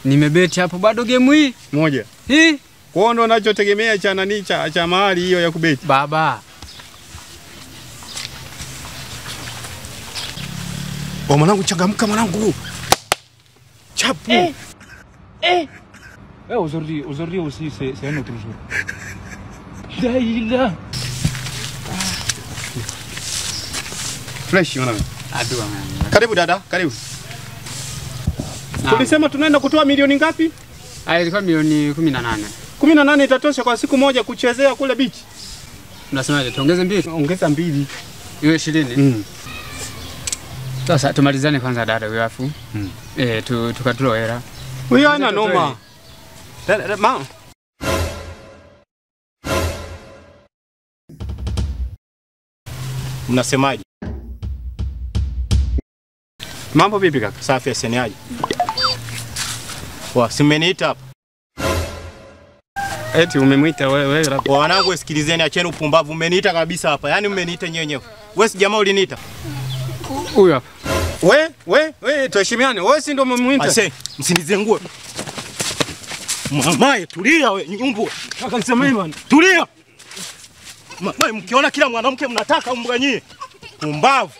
Nimebeti hapo bado game hii. Moja. Hii. Kwa ndo unachotegemea cha nani cha mahali hiyo ya kubeti. Baba. Mwanangu changamka mwanangu. Chapu. Aujourd'hui aussi c'est un autre jour. Daila. Fresh mwanangu. Adua mwanangu. Karibu dada, karibu. Tulisema tunaenda kutoa milioni ngapi? Ilikuwa milioni 18. 18 itatosha kwa siku moja kuchezea kule beach. Unasemaje? Tuongeze 2? Ongeza 2. Iwe 20. Sasa tumalizane kwanza dada wewe afu. Tukatoa hela. Huyo ana noma. Ma. Mnasemaje? Mambo vipi kaka? Safi aseniaje? Simeniita hapa. Eti umemwita wewe. Wanangu sikilizeni, acheni upumbavu. Mmeniita kabisa hapa. Yaani mmeniita nyenyewe. Wewe si jamaa uliniita? Huyu hapa. Wewe tuheshimiane. Wewe si ndio umemwita? Ase, msinizengue. Mamae tulia wewe, nyumbu. Kaka nisema hivi bwana. Tulia. Mamae mkiona kila mwanamke mnataka umganyie. Pumbavu.